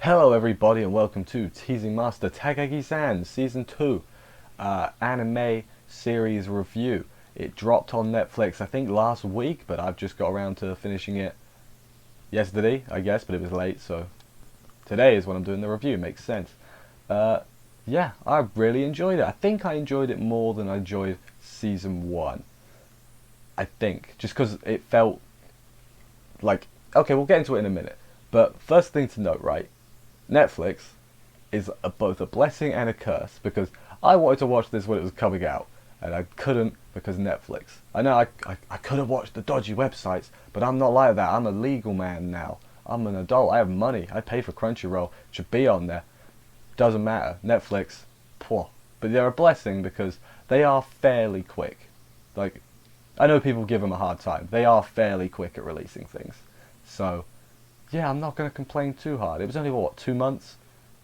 Hello everybody and welcome to Teasing Master Takagi-san Season 2 anime series review. It dropped on Netflix I think last week, but I've just got around to finishing it yesterday, I guess, but it was late, so today is when I'm doing the review. Makes sense. Yeah, I really enjoyed it. I think I enjoyed it more than I enjoyed Season 1. I think, just because it felt like, okay, we'll get into it in a minute. But first thing to note, right? Netflix is both a blessing and a curse, because I wanted to watch this when it was coming out and I couldn't because Netflix. I know I could have watched the dodgy websites, but I'm not like that. I'm a legal man now. I'm an adult. I have money. I pay for Crunchyroll. It should be on there. Doesn't matter. Netflix, poor. But they're a blessing because they are fairly quick. Like, I know people give them a hard time. They are fairly quick at releasing things. So yeah, I'm not going to complain too hard. It was only, what, 2 months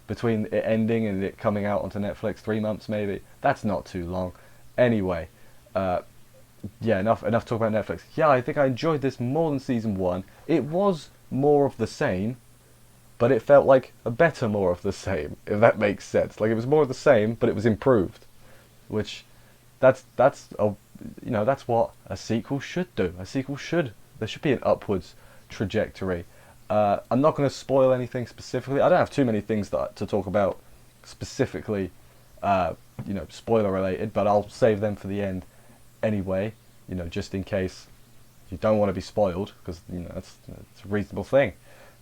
between it ending and it coming out onto Netflix? 3 months maybe? That's not too long. Anyway, yeah, enough talk about Netflix. Yeah, I think I enjoyed this more than Season 1. It was more of the same, but it felt like a better more of the same, if that makes sense. Like, it was more of the same, but it was improved. Which, that's what a sequel should do. There should be an upwards trajectory. I'm not going to spoil anything specifically. I don't have too many things to talk about specifically, spoiler related, but I'll save them for the end anyway, just in case you don't want to be spoiled, because, it's a reasonable thing.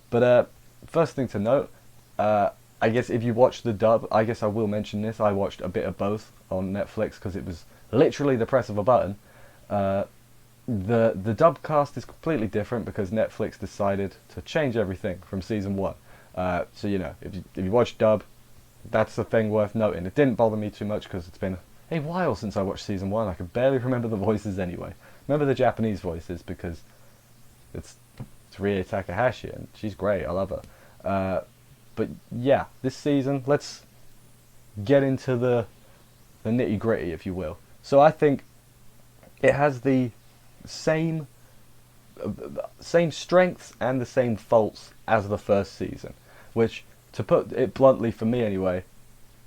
But first thing to note, I guess if you watch the dub, I guess I will mention this, I watched a bit of both on Netflix, because it was literally the press of a button. The dub cast is completely different because Netflix decided to change everything from Season 1. So, if you watch dub, that's the thing worth noting. It didn't bother me too much because it's been a while since I watched Season 1. I could barely remember the voices anyway. Remember the Japanese voices because it's Rie Takahashi and she's great. I love her. But yeah, this season, let's get into the nitty gritty, if you will. So I think it has the same strengths and the same faults as the first season, which, to put it bluntly for me anyway,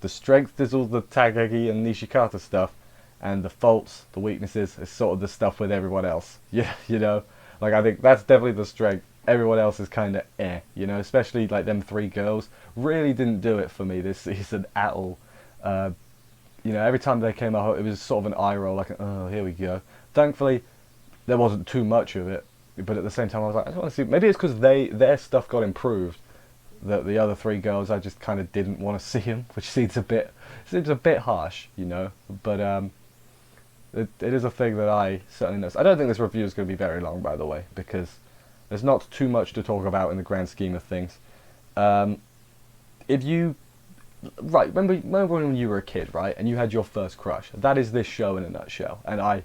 the strength is all the Takagi and Nishikata stuff, and the faults, the weaknesses, is sort of the stuff with everyone else. Yeah, like, I think that's definitely the strength. Everyone else is kind of especially like them three girls really didn't do it for me this season at all. Every time they came out, it was sort of an eye roll, like, oh, here we go. Thankfully, there wasn't too much of it, but at the same time I was like, I just want to see. Maybe it's because their stuff got improved, that the other three girls, I just kind of didn't want to see them, which seems a bit harsh, But it is a thing that I certainly noticed. I don't think this review is going to be very long, by the way, because there's not too much to talk about in the grand scheme of things. If you remember when you were a kid, right, and you had your first crush? That is this show in a nutshell, and I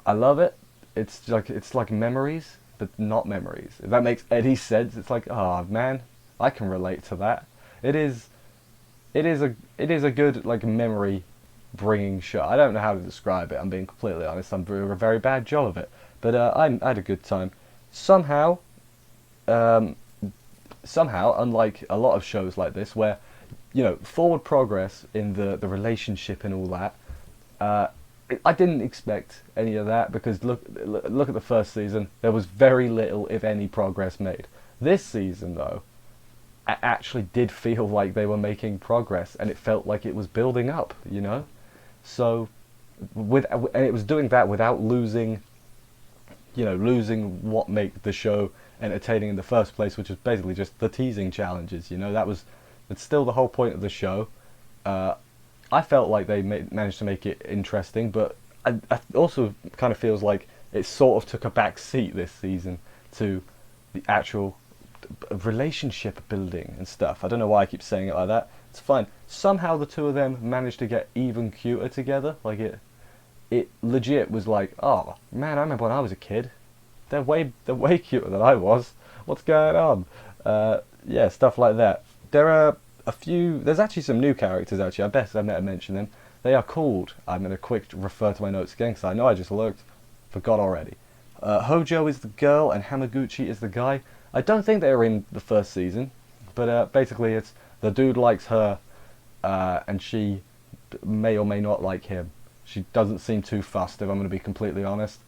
love it. It's like memories, but not memories. If that makes any sense, it's like, oh man, I can relate to that. It is a good, like, memory bringing show. I don't know how to describe it. I'm being completely honest. I'm doing a very bad job of it, but I had a good time. Somehow, unlike a lot of shows like this, where forward progress in the relationship and all that. I didn't expect any of that because look at the first season. There was very little, if any, progress made. This season, though, I actually did feel like they were making progress, and it felt like it was building up. So and it was doing that without losing what made the show entertaining in the first place, which was basically just the teasing challenges. It's still the whole point of the show. I felt like they managed to make it interesting, but I also kind of feels like it sort of took a back seat this season to the actual relationship building and stuff. I don't know why I keep saying it like that. It's fine. Somehow the two of them managed to get even cuter together. Like, it legit was like, oh man, I remember when I was a kid. They're way cuter than I was. What's going on? Yeah, stuff like that. There are there's actually some new characters, actually. I best I better mention them. They are called, I'm going to quick refer to my notes again because I know I just looked, forgot already. Hojo is the girl and Hamaguchi is the guy. I don't think they were in the first season, but basically it's the dude likes her, and she may or may not like him. She doesn't seem too fussed, if I'm going to be completely honest.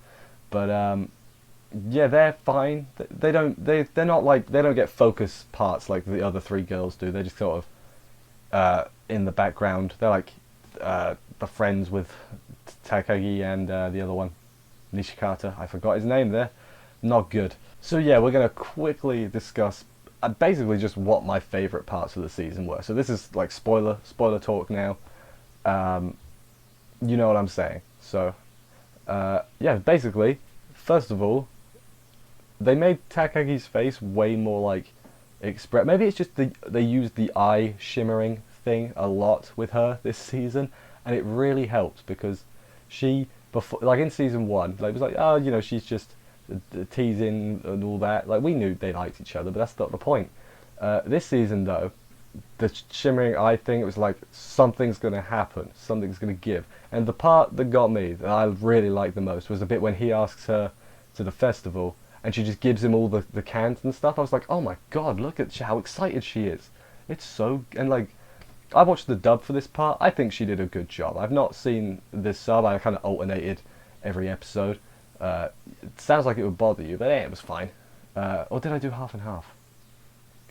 But yeah, they're fine. They're not like, they don't get focus parts like the other three girls do. They're just sort of in the background. They're like the friends with Takagi and the other one, Nishikata. I forgot his name there. Not good. So yeah, we're gonna quickly discuss basically just what my favourite parts of the season were. So this is like spoiler talk now. You know what I'm saying. So yeah, basically, first of all, they made Takagi's face way more like express. Maybe it's just they used the eye shimmering thing a lot with her this season, and it really helped because she, before, like in season one, like it was like, oh, you know, she's just teasing and all that. Like we knew they liked each other, but that's not the point. This season though, the shimmering eye thing, it was like something's gonna happen, something's gonna give. And the part that got me, that I really liked the most, was the bit when he asks her to the festival and she just gives him all the cans and stuff. I was like, oh my god, look at how excited she is. It's so, and like, I watched the dub for this part. I think she did a good job. I've not seen this sub. I kind of alternated every episode. It sounds like it would bother you, but hey, it was fine. Or did I do half and half?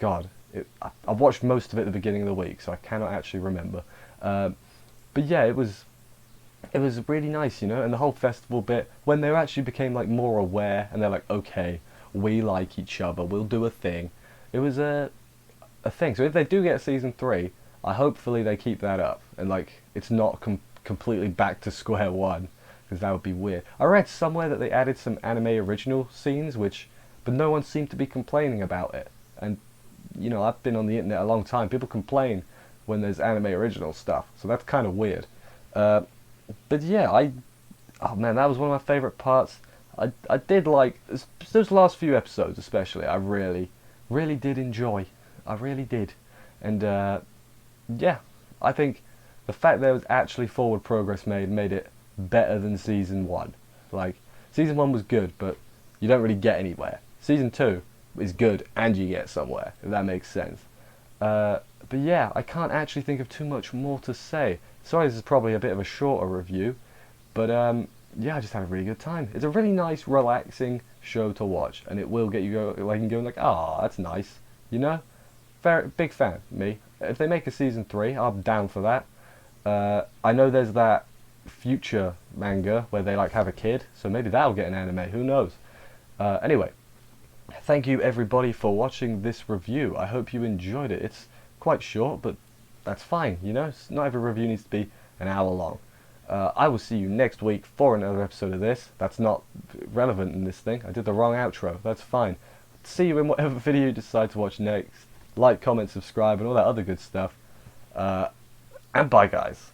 God, I watched most of it at the beginning of the week, so I cannot actually remember. But yeah, it was really nice, you know. And the whole festival bit, when they actually became like more aware, and they're like, okay, we like each other, we'll do a thing. It was a thing. So if they do get season 3, hopefully they keep that up, and like it's not completely back to square one, because that would be weird. I read somewhere that they added some anime original scenes, but no one seemed to be complaining about it. And you know, I've been on the internet a long time. People complain when there's anime original stuff, so that's kind of weird. But yeah, oh man, that was one of my favourite parts. I did like those last few episodes, especially. I really did enjoy. I really did, and yeah, I think the fact there was actually forward progress made it better than season 1. Like season 1 was good, but you don't really get anywhere. Season 2 is good and you get somewhere, if that makes sense. But yeah, I can't actually think of too much more to say. Sorry, this is probably a bit of a shorter review, but yeah, I just had a really good time. It's a really nice, relaxing show to watch, and it will get you going like, ah, that's nice, you know? Very big fan, me. If they make a season 3, I'm down for that. I know there's that future manga where they like have a kid, so maybe that'll get an anime, who knows? Anyway, thank you everybody for watching this review. I hope you enjoyed it. It's quite short, but that's fine, you know? Not every review needs to be an hour long. I will see you next week for another episode of this. That's not relevant in this thing. I did the wrong outro. That's fine. See you in whatever video you decide to watch next. Like, comment, subscribe, and all that other good stuff. And bye, guys.